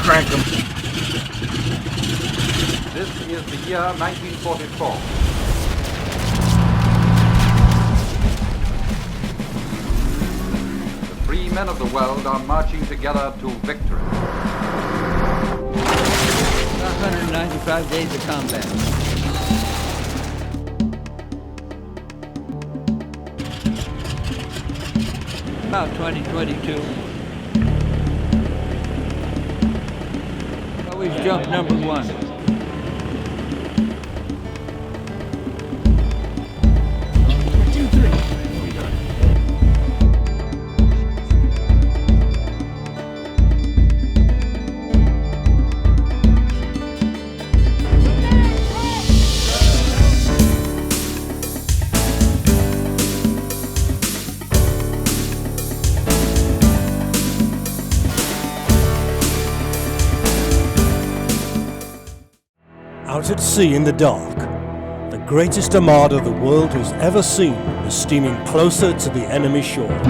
crank them. This is the year 1944. The free men of the world are marching together to victory. 195 days of combat. About 2022. Always jump number one. Out at sea in the dark, the greatest armada the world has ever seen was steaming closer to the enemy shore.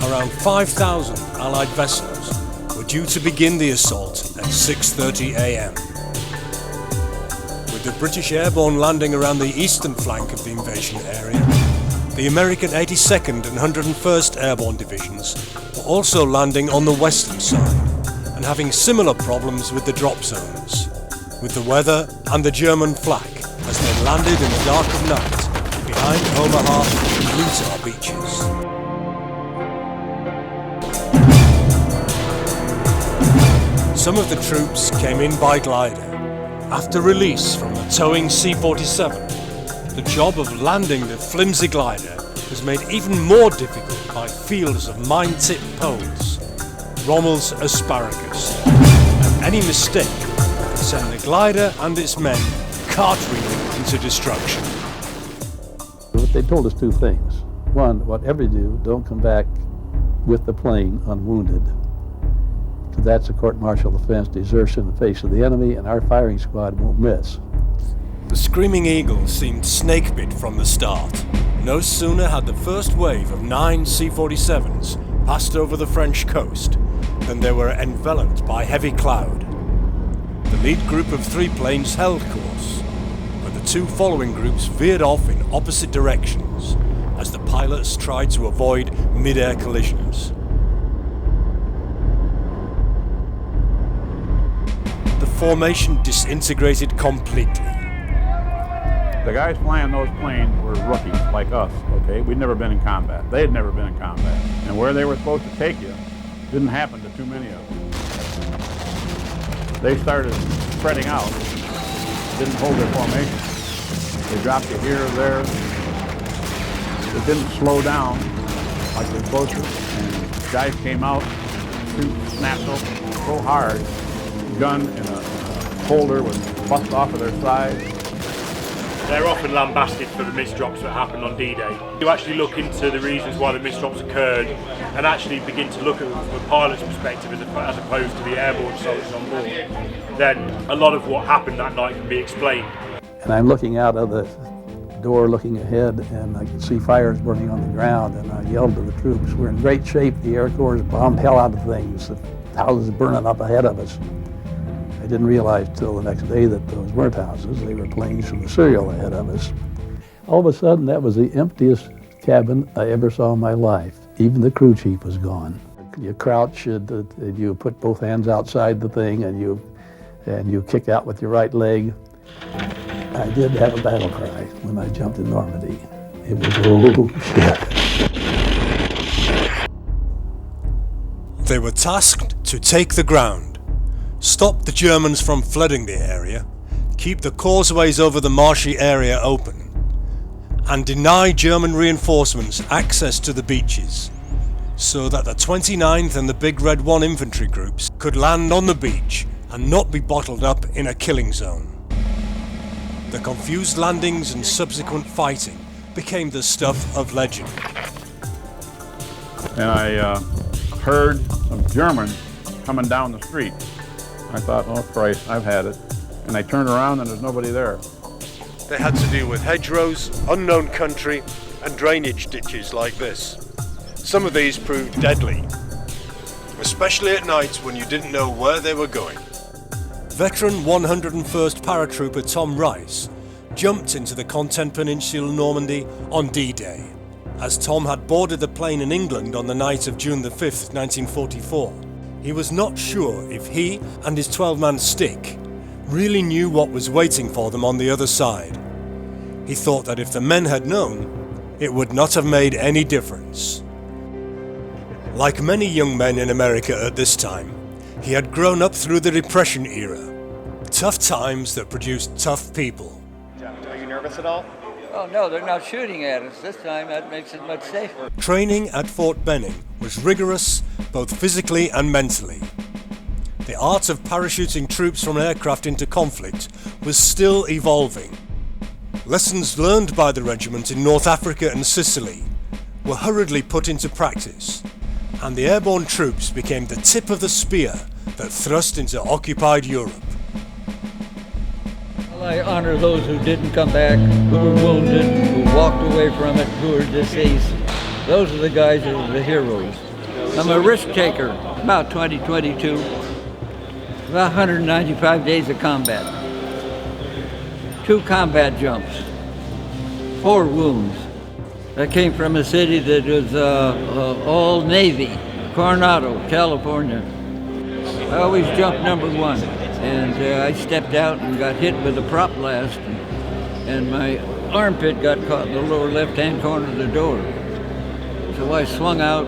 Around 5,000 Allied vessels were due to begin the assault at 6:30 a.m. With the British airborne landing around the eastern flank of the invasion area, the American 82nd and 101st Airborne Divisions were also landing on the western side and having similar problems with the drop zones, with the weather and the German flak as they landed in the dark of night behind Omaha and Utah beaches. Some of the troops came in by glider. After release from the towing C-47, the job of landing the flimsy glider was made even more difficult by fields of mine-tipped poles, Rommel's asparagus, and any mistake sent the glider and its men cartwheeling into destruction. They told us two things. One, whatever you do, don't come back with the plane unwounded. So that's a court-martial offense, desertion in the face of the enemy, and our firing squad won't miss. The Screaming Eagle seemed snakebit from the start. No sooner had the first wave of 9 C-47s passed over the French coast than they were enveloped by heavy cloud. The lead group of 3 planes held course, but the 2 following groups veered off in opposite directions as the pilots tried to avoid mid-air collisions. The formation disintegrated completely. The guys flying those planes were rookies like us, okay? We'd never been in combat. They had never been in combat. And where they were supposed to take you didn't happen to too many of them. They started spreading out, didn't hold their formation. They dropped you here or there. It didn't slow down like they're supposed to. And guys came out, snapped so hard, gun in a holder was bust off of their side. They're often lambasted for the misdrops that happened on D-Day. You actually look into the reasons why the misdrops occurred and actually begin to look at it from a pilot's perspective as opposed to the airborne soldiers on board, then a lot of what happened that night can be explained. And I'm looking out of the door, looking ahead, and I can see fires burning on the ground, and I yelled to the troops, we're in great shape, the Air Corps has bombed hell out of things, the houses burning up ahead of us. I didn't realize till the next day that those weren't houses, they were planes from the serial ahead of us. All of a sudden, that was the emptiest cabin I ever saw in my life. Even the crew chief was gone. You crouch, and you put both hands outside the thing, and you kick out with your right leg. I did have a battle cry when I jumped in Normandy. It was, oh shit. They were tasked to take the ground, stop the Germans from flooding the area, keep the causeways over the marshy area open, and deny German reinforcements access to the beaches, so that the 29th and the Big Red 1 infantry groups could land on the beach and not be bottled up in a killing zone. The confused landings and subsequent fighting became the stuff of legend. And I heard of Germans coming down the street. I thought, oh Christ, I've had it. And I turned around and there's nobody there. They had to deal with hedgerows, unknown country, and drainage ditches like this. Some of these proved deadly. especially at night when you didn't know where they were going. Veteran 101st paratrooper Tom Rice jumped into the Content Peninsula Normandy on D-Day. As Tom had boarded the plane in England on the night of June the 5th, 1944, he was not sure if he and his 12-man stick really knew what was waiting for them on the other side. He thought that if the men had known, it would not have made any difference. Like many young men in America at this time, he had grown up through the Depression era. Tough times that produced tough people. Are you nervous at all? Oh no, they're not shooting at us this time. That makes it much safer. Training at Fort Benning was rigorous, both physically and mentally. The art of parachuting troops from aircraft into conflict was still evolving. Lessons learned by the regiment in North Africa and Sicily were hurriedly put into practice, and the airborne troops became the tip of the spear that thrust into occupied Europe. Well, I honor those who didn't come back, who were wounded, who walked away from it, who are deceased. Those are the guys who are the heroes. I'm a risk taker. About 2022, about 195 days of combat. 2 combat jumps, 4 wounds. I came from a city that was all Navy, Coronado, California. I always jumped number 1, and I stepped out and got hit with a prop blast, and my armpit got caught in the lower left-hand corner of the door. So I swung out,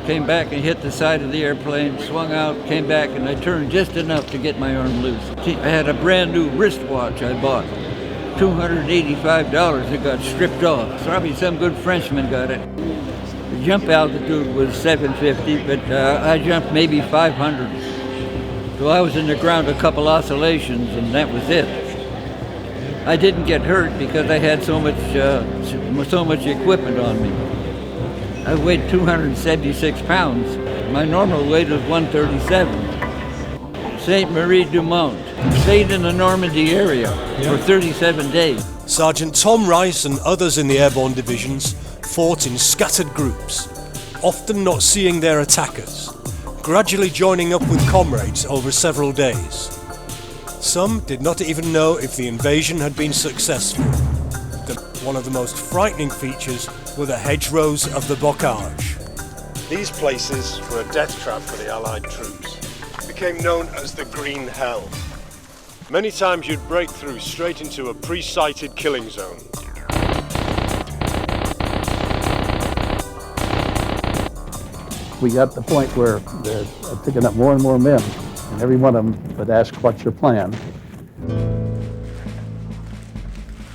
came back and hit the side of the airplane, swung out, came back, and I turned just enough to get my arm loose. I had a brand new wristwatch I bought. $285, it got stripped off. Probably some good Frenchman got it. The jump altitude was 750, but I jumped maybe 500. So I was in the ground a couple oscillations, and that was it. I didn't get hurt because I had so much equipment on me. I weighed 276 pounds. My normal weight was 137. Saint Marie du Mont. Stayed in the Normandy area for 37 days. Sergeant Tom Rice and others in the airborne divisions fought in scattered groups, often not seeing their attackers, gradually joining up with comrades over several days. Some did not even know if the invasion had been successful. One of the most frightening features were the hedgerows of the bocage. These places were a death trap for the Allied troops. Became known as the Green Hell. Many times you'd break through straight into a pre-sighted killing zone. We got to the point where they're picking up more and more men, and every one of them would ask, "What's your plan?"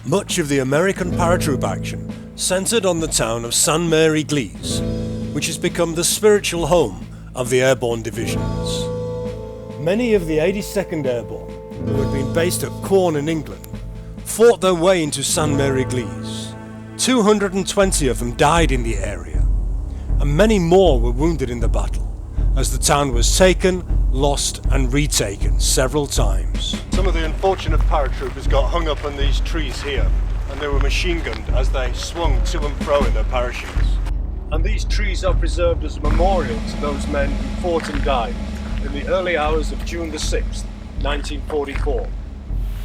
Much of the American paratroop action centered on the town of St. Mary-Glise, which has become the spiritual home of the airborne divisions. Many of the 82nd Airborne, who had been based at Quorn in England, fought their way into St. Mary-Glise. 220 of them died in the area, and many more were wounded in the battle, as the town was taken, lost and retaken several times. Some of the unfortunate paratroopers got hung up on these trees here, and they were machine gunned as they swung to and fro in their parachutes. And these trees are preserved as a memorial to those men who fought and died in the early hours of June the 6th, 1944.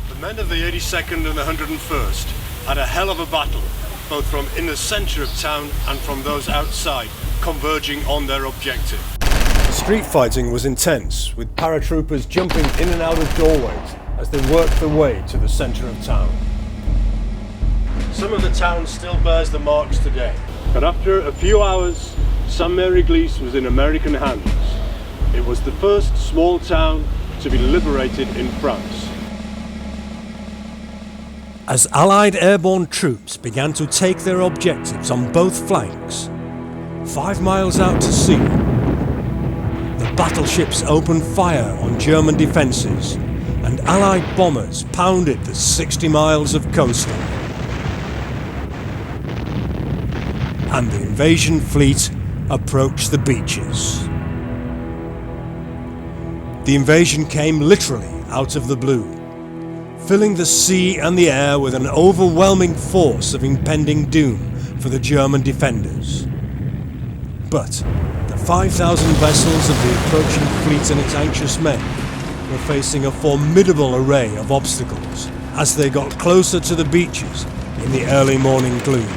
The men of the 82nd and the 101st had a hell of a battle, both from in the centre of town and from those outside, converging on their objective. Street fighting was intense, with paratroopers jumping in and out of doorways as they worked their way to the centre of town. Some of the town still bears the marks today, but after a few hours, St. Mary-Glise was in American hands. It was the first small town to be liberated in France. As Allied airborne troops began to take their objectives on both flanks, 5 miles out to sea, the battleships opened fire on German defences, and Allied bombers pounded the 60 miles of coastline. And the invasion fleet approached the beaches. The invasion came literally out of the blue, filling the sea and the air with an overwhelming force of impending doom for the German defenders. But the 5,000 vessels of the approaching fleet and its anxious men were facing a formidable array of obstacles as they got closer to the beaches in the early morning gloom.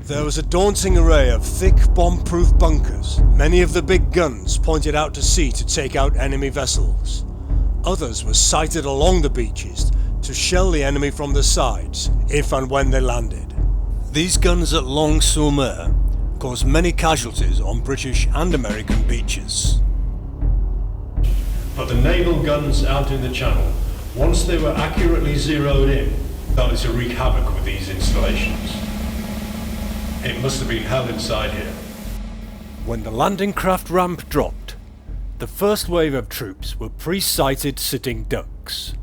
There was a daunting array of thick bomb-proof bunkers, many of the big guns pointed out to sea to take out enemy vessels. Others were sighted along the beaches to shell the enemy from the sides if and when they landed. These guns at Long-sur-Mer caused many casualties on British and American beaches. But the naval guns out in the Channel, once they were accurately zeroed in, started to wreak havoc with these installations. It must have been hell inside here. When the landing craft ramp dropped, the first wave of troops were pre-sighted sitting ducks.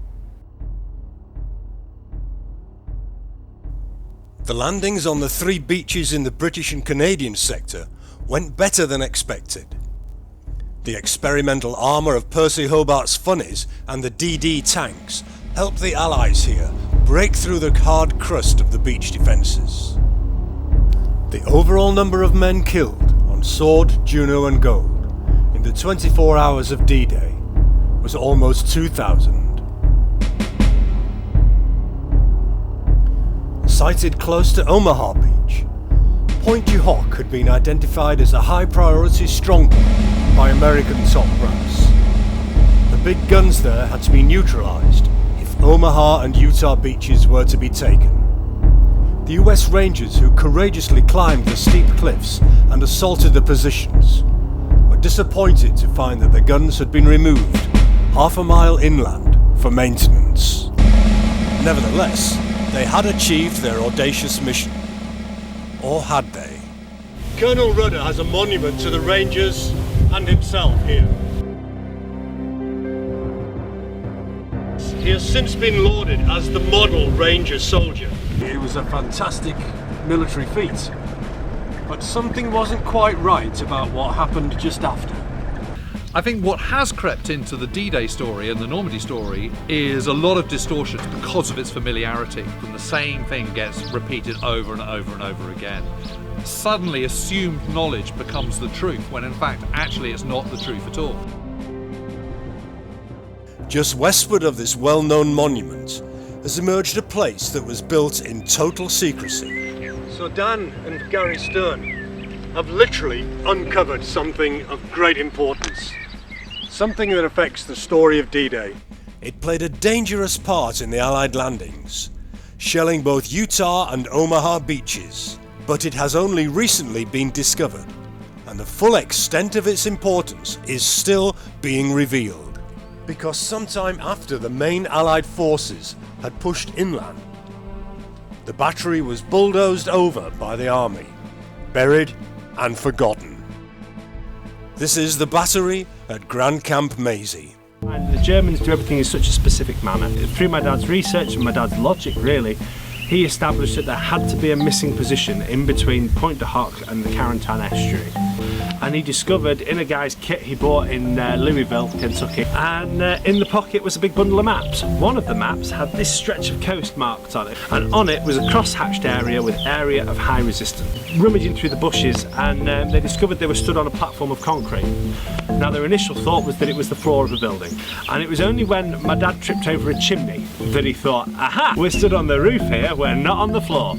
The landings on the 3 beaches in the British and Canadian sector went better than expected. The experimental armour of Percy Hobart's funnies and the DD tanks helped the Allies here break through the hard crust of the beach defences. The overall number of men killed on Sword, Juno and Gold in the 24 hours of D-Day was almost 2,000. Sighted close to Omaha Beach, Point du Hoc had been identified as a high-priority stronghold by American top brass. The big guns there had to be neutralised if Omaha and Utah beaches were to be taken. The US Rangers, who courageously climbed the steep cliffs and assaulted the positions, were disappointed to find that the guns had been removed half a mile inland for maintenance. Nevertheless, they had achieved their audacious mission. Or had they? Colonel Rudder has a monument to the Rangers and himself here. He has since been lauded as the model Ranger soldier. It was a fantastic military feat, but something wasn't quite right about what happened just after. I think what has crept into the D-Day story and the Normandy story is a lot of distortions because of its familiarity. And the same thing gets repeated over and over and over again. Suddenly assumed knowledge becomes the truth, when in fact actually it's not the truth at all. Just westward of this well-known monument has emerged a place that was built in total secrecy. So Dan and Gary Stern have literally uncovered something of great importance. Something that affects the story of D-Day. It played a dangerous part in the Allied landings, shelling both Utah and Omaha beaches. But it has only recently been discovered, and the full extent of its importance is still being revealed. Because sometime after the main Allied forces had pushed inland, the battery was bulldozed over by the army, buried and forgotten. This is the battery at Grand Camp Maisie. And the Germans do everything in such a specific manner. Through my dad's research and my dad's logic really, he established that there had to be a missing position in between Point du Hoc and the Carentan estuary. And he discovered in a guy's kit he bought in Louisville, Kentucky, and in the pocket was a big bundle of maps. One of the maps had this stretch of coast marked on it, and on it was a cross-hatched area with area of high resistance. Rummaging through the bushes, and they discovered they were stood on a platform of concrete. Now their initial thought was that it was the floor of a building, and it was only when my dad tripped over a chimney that he thought, aha, we're stood on the roof here, we're not on the floor.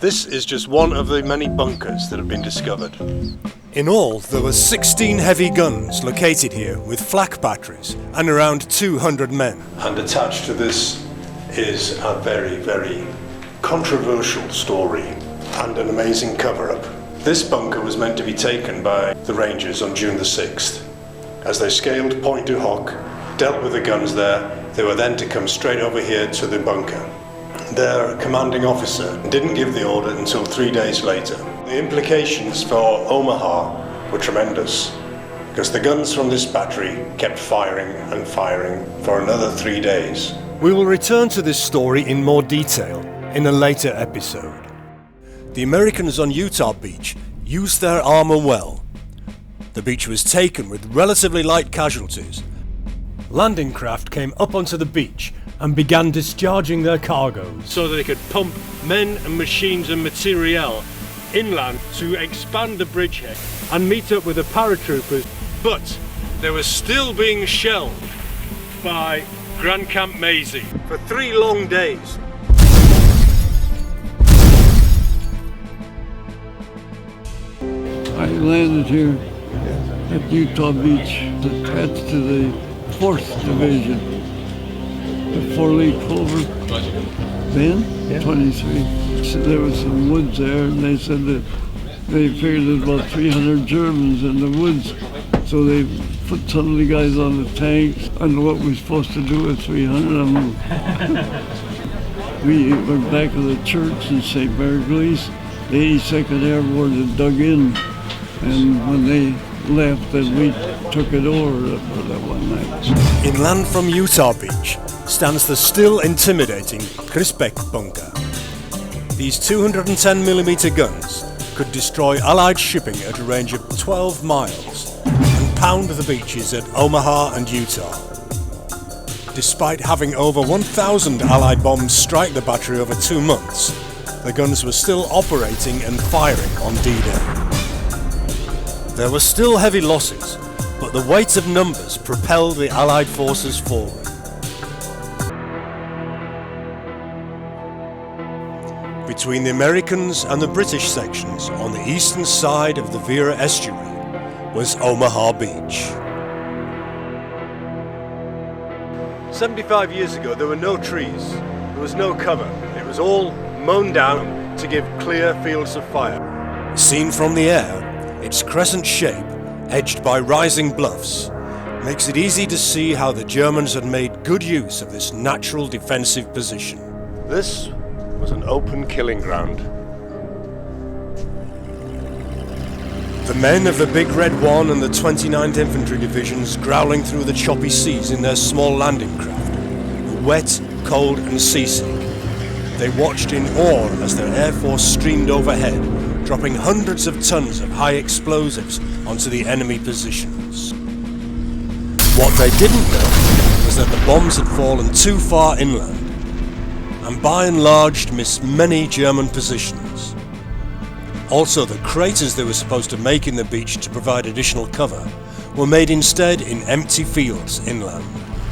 This is just one of the many bunkers that have been discovered. In all, there were 16 heavy guns located here with flak batteries and around 200 men. And attached to this is a very, very controversial story and an amazing cover-up. This bunker was meant to be taken by the Rangers on June the 6th. As they scaled Point du Hoc, dealt with the guns there, they were then to come straight over here to the bunker. Their commanding officer didn't give the order until 3 days later. The implications for Omaha were tremendous, because the guns from this battery kept firing and firing for another 3 days. We will return to this story in more detail in a later episode. The Americans on Utah Beach used their armour well. The beach was taken with relatively light casualties. Landing craft came up onto the beach and began discharging their cargoes so that they could pump men and machines and materiel inland to expand the bridgehead and meet up with the paratroopers. But they were still being shelled by Grand Camp Maisie for 3 long days. I landed here at Utah Beach, attached to the 4th Division, the 4-leaf clover. Then, 23. So there was some woods there, and they said that they figured there's about 300 Germans in the woods. So they put some of the guys on the tanks. I don't know what we're supposed to do with 300 of them. We were back at the church in St. Margaret's. The 82nd Airborne had dug in, and when they left, then we took it over for that one night. Inland from Utah Beach stands the still intimidating Crusade bunker. These 210mm guns could destroy Allied shipping at a range of 12 miles and pound the beaches at Omaha and Utah. Despite having over 1,000 Allied bombs strike the battery over 2 months, the guns were still operating and firing on D-Day. There were still heavy losses, but the weight of numbers propelled the Allied forces forward. Between the Americans and the British sections on the eastern side of the Vera estuary was Omaha Beach. 75 years ago there were no trees, there was no cover, it was all mown down to give clear fields of fire. Seen from the air, its crescent shape, edged by rising bluffs, makes it easy to see how the Germans had made good use of this natural defensive position. This was an open killing ground. The men of the Big Red 1 and the 29th Infantry Divisions growling through the choppy seas in their small landing craft were wet, cold and seasick. They watched in awe as their air force streamed overhead, dropping hundreds of tons of high explosives onto the enemy positions. What they didn't know was that the bombs had fallen too far inland and by and large missed many German positions. Also, the craters they were supposed to make in the beach to provide additional cover were made instead in empty fields inland.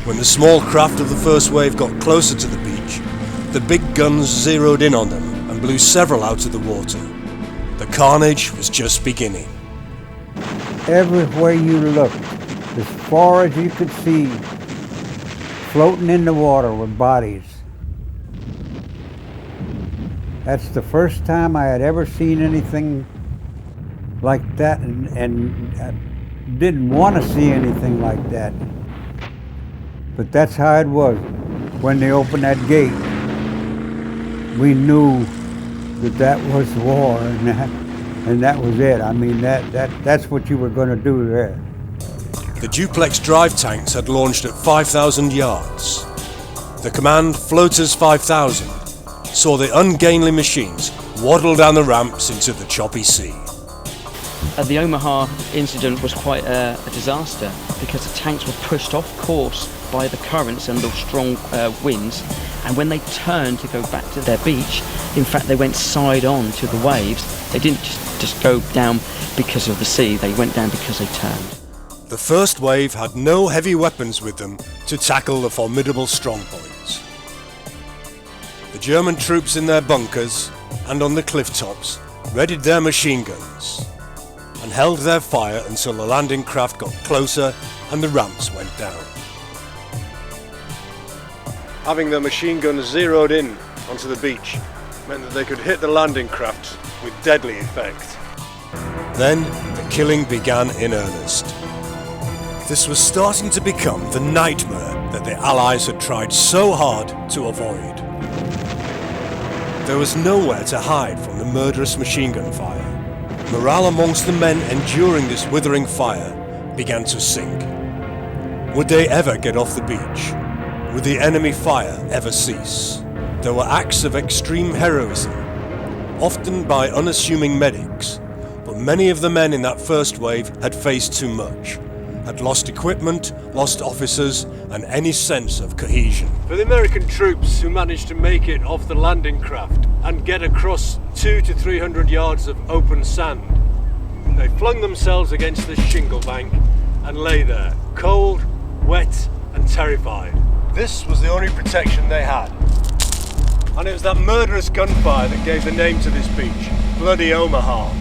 When the small craft of the first wave got closer to the beach, the big guns zeroed in on them and blew several out of the water. The carnage was just beginning. Everywhere you looked, as far as you could see, floating in the water were bodies. That's the first time I had ever seen anything like that, and I didn't want to see anything like that. But that's how it was. When they opened that gate, we knew that was war, and that was it. I mean, that's what you were going to do there. The duplex drive tanks had launched at 5,000 yards. The command Floaters 5000 saw the ungainly machines waddle down the ramps into the choppy sea. The Omaha incident was quite a disaster because the tanks were pushed off course by the currents and the strong winds, and when they turned to go back to their beach, in fact they went side on to the waves. They didn't just go down because of the sea, they went down because they turned. The first wave had no heavy weapons with them to tackle the formidable strongpoints. The German troops in their bunkers and on the cliff tops readied their machine guns and held their fire until the landing craft got closer and the ramps went down. Having their machine guns zeroed in onto the beach meant that they could hit the landing craft with deadly effect. Then the killing began in earnest. This was starting to become the nightmare that the Allies had tried so hard to avoid. There was nowhere to hide from the murderous machine gun fire. Morale amongst the men enduring this withering fire began to sink. Would they ever get off the beach? Would the enemy fire ever cease? There were acts of extreme heroism, often by unassuming medics, but many of the men in that first wave had faced too much, had lost equipment, lost officers, and any sense of cohesion. For the American troops who managed to make it off the landing craft and get across 200 to 300 yards of open sand, They flung themselves against the shingle bank and lay there, cold, wet and terrified. This was the only protection they had. And it was that murderous gunfire that gave the name to this beach, Bloody Omaha.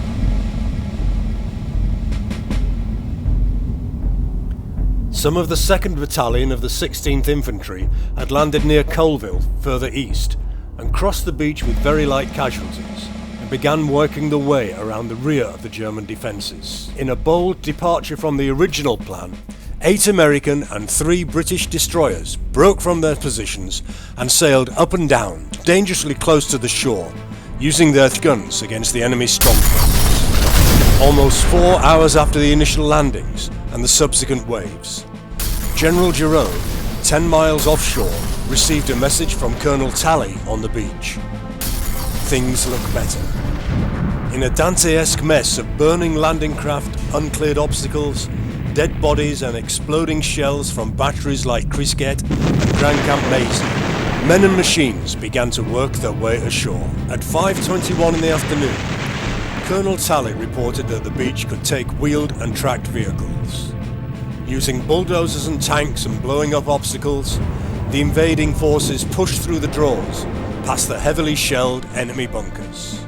Some of the 2nd Battalion of the 16th Infantry had landed near Colville, further east, and crossed the beach with very light casualties, and began working their way around the rear of the German defences. In a bold departure from the original plan, 8 American and 3 British destroyers broke from their positions and sailed up and down, dangerously close to the shore, using their guns against the enemy's strongholds. Almost 4 hours after the initial landings and the subsequent waves, General Giroux, 10 miles offshore, received a message from Colonel Talley on the beach. Things look better. In a Dante-esque mess of burning landing craft, uncleared obstacles, dead bodies and exploding shells from batteries like Crusade and Grand Camp Mason, men and machines began to work their way ashore. At 5:21 in the afternoon, Colonel Talley reported that the beach could take wheeled and tracked vehicles. Using bulldozers and tanks and blowing up obstacles, the invading forces pushed through the draws, past the heavily shelled enemy bunkers.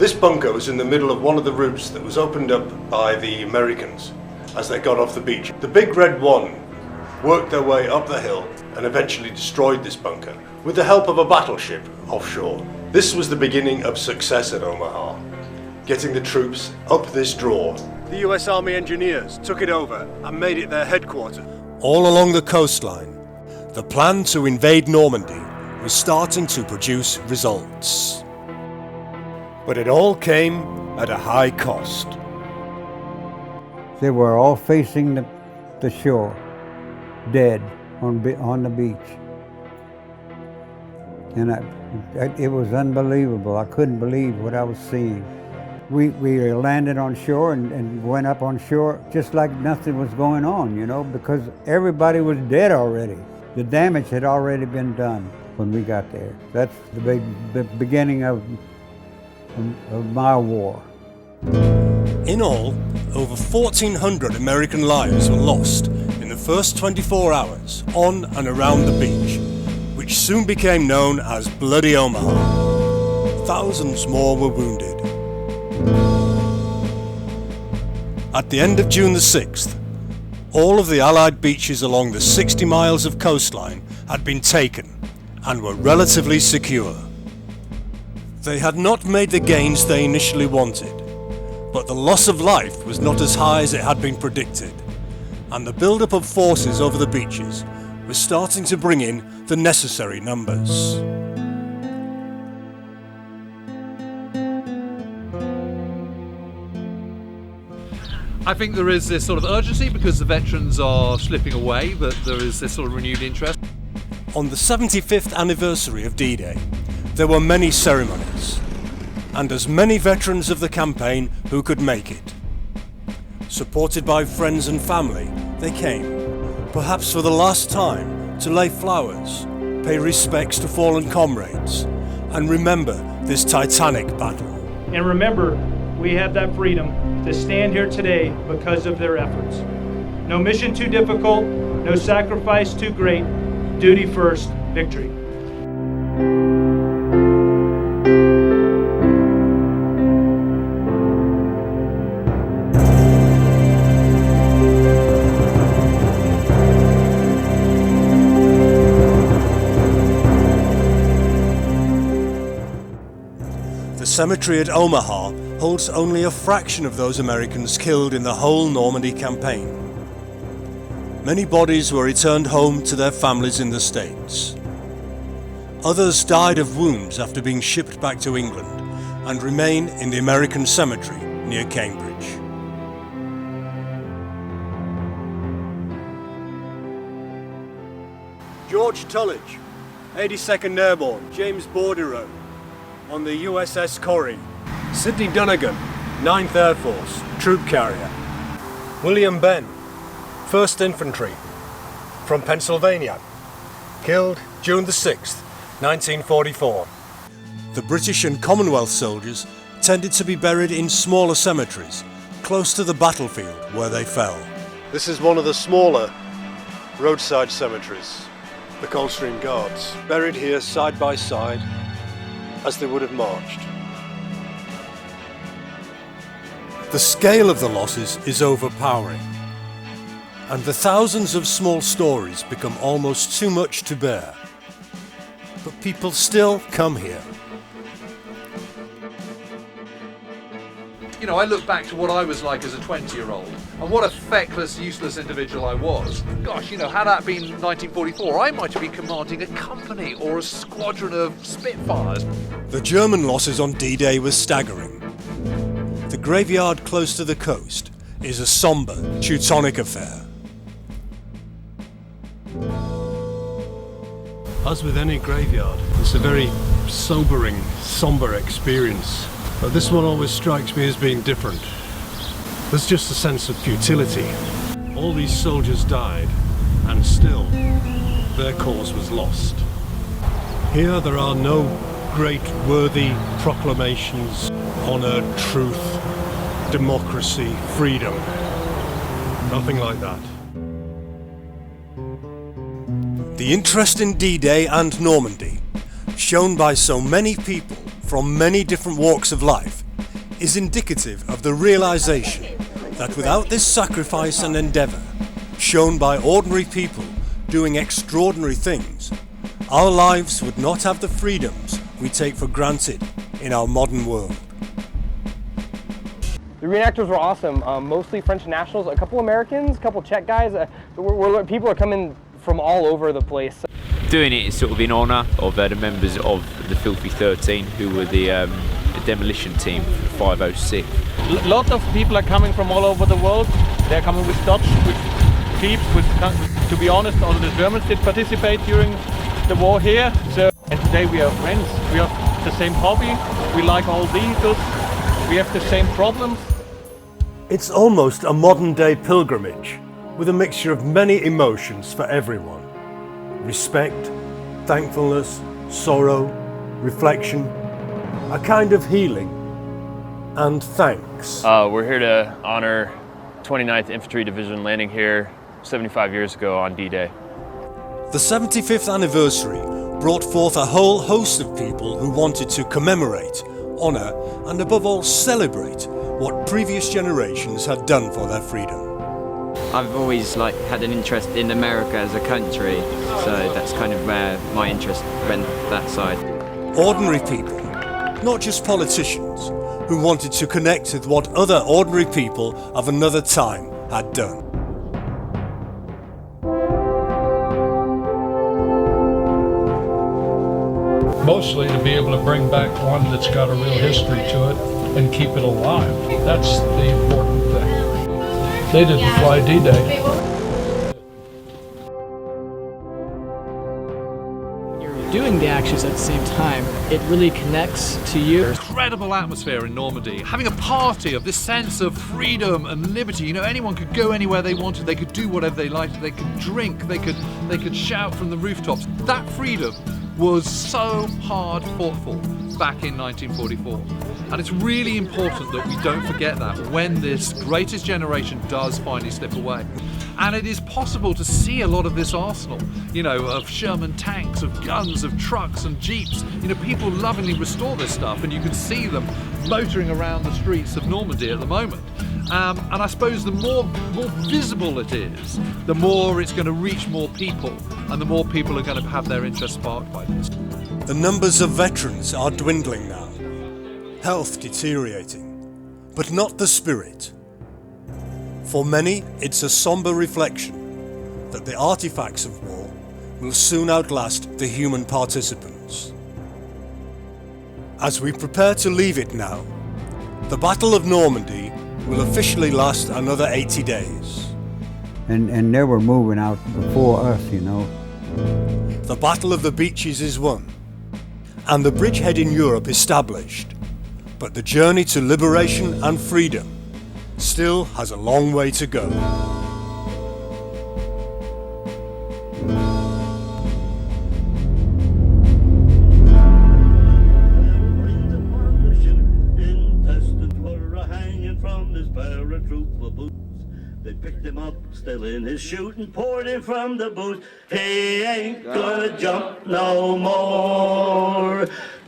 This bunker was in the middle of one of the routes that was opened up by the Americans as they got off the beach. The Big Red One worked their way up the hill and eventually destroyed this bunker with the help of a battleship offshore. This was the beginning of success at Omaha, getting the troops up this draw. The US Army engineers took it over and made it their headquarters. All along the coastline, the plan to invade Normandy was starting to produce results. But it all came at a high cost. They were all facing the shore, dead on the beach. And it was unbelievable. I couldn't believe what I was seeing. We landed on shore and went up on shore just like nothing was going on, you know, because everybody was dead already. The damage had already been done when we got there. That's the beginning of my war. In all, over 1,400 American lives were lost in the first 24 hours on and around the beach, which soon became known as Bloody Omaha. Thousands more were wounded. At the end of June the 6th, all of the Allied beaches along the 60 miles of coastline had been taken and were relatively secure. They had not made the gains they initially wanted, but the loss of life was not as high as it had been predicted, and the build-up of forces over the beaches was starting to bring in the necessary numbers. I think there is this sort of urgency because the veterans are slipping away, that there is this sort of renewed interest. On the 75th anniversary of D-Day, there were many ceremonies, and as many veterans of the campaign who could make it. Supported by friends and family, they came, perhaps for the last time, to lay flowers, pay respects to fallen comrades, and remember this titanic battle. And remember, we have that freedom to stand here today because of their efforts. No mission too difficult, no sacrifice too great, duty first, victory. The cemetery at Omaha holds only a fraction of those Americans killed in the whole Normandy campaign. Many bodies were returned home to their families in the States. Others died of wounds after being shipped back to England and remain in the American cemetery near Cambridge. George Tullidge, 82nd Airborne, James Bordereau, on the USS Corrie. Sidney Dunnigan, 9th Air Force, troop carrier. William Benn, 1st Infantry, from Pennsylvania, killed June the 6th, 1944. the British and Commonwealth soldiers tended to be buried in smaller cemeteries, close to the battlefield where they fell. This is one of the smaller roadside cemeteries. The Coldstream Guards, buried here side by side as they would have marched. The scale of the losses is overpowering, and the thousands of small stories become almost too much to bear. But people still come here. You know, I look back to what I was like as a 20-year-old, and what a feckless, useless individual I was. Gosh, you know, had that been 1944, I might have been commanding a company or a squadron of Spitfires. The German losses on D-Day were staggering. The graveyard close to the coast is a sombre, Teutonic affair. As with any graveyard, it's a very sobering, sombre experience. But this one always strikes me as being different. There's just a sense of futility. All these soldiers died, and still, their cause was lost. Here there are no great worthy proclamations, honour, truth, democracy, freedom. Nothing like that. The interest in D-Day and Normandy, shown by so many people from many different walks of life, is indicative of the realization that without this sacrifice and endeavour, shown by ordinary people doing extraordinary things, our lives would not have the freedoms we take for granted in our modern world. The reenactors were awesome, mostly French nationals, a couple Americans, a couple Czech guys. People are coming from all over the place. Doing it is sort of in honour of the members of the Filthy 13, who were the demolition team for 506. Lots of people are coming from all over the world. They're coming with Dutch, with Jeeps, to be honest, all the Germans did participate during the war here. And today we are friends. We have the same hobby. We like all vehicles. We have the same problems. It's almost a modern day pilgrimage, with a mixture of many emotions for everyone. Respect, thankfulness, sorrow, reflection, a kind of healing, and thanks. We're here to honor 29th Infantry Division landing here 75 years ago on D-Day. The 75th anniversary brought forth a whole host of people who wanted to commemorate, honour, and above all celebrate what previous generations had done for their freedom. I've always had an interest in America as a country, so that's kind of where my interest went, that side. Ordinary people, not just politicians, who wanted to connect with what other ordinary people of another time had done. Mostly to be able to bring back one that's got a real history to it and keep it alive. That's the important thing. They didn't fly D-Day. You're doing the actions at the same time. It really connects to you. Incredible atmosphere in Normandy, having a party of this sense of freedom and liberty. You know, anyone could go anywhere they wanted, they could do whatever they liked, they could drink, they could shout from the rooftops. That freedom was so hard fought for back in 1944. And it's really important that we don't forget that when this greatest generation does finally slip away. And it is possible to see a lot of this arsenal, you know, of Sherman tanks, of guns, of trucks and jeeps. You know, people lovingly restore this stuff, and you can see them motoring around the streets of Normandy at the moment. And I suppose the more visible it is, the more it's going to reach more people, and the more people are going to have their interest sparked by this. The numbers of veterans are dwindling now, health deteriorating, but not the spirit. For many, it's a sombre reflection that the artifacts of war will soon outlast the human participants. As we prepare to leave it now, the Battle of Normandy will officially last another 80 days. And they were moving out before us, you know. The Battle of the Beaches is won, and the bridgehead in Europe established. But the journey to liberation and freedom still has a long way to go. paratrooper boots. They picked him up, still in his chute, and poured him from the booth. He ain't gonna jump no more.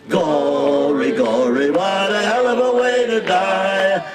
Gory, gory, what a hell of a way to die.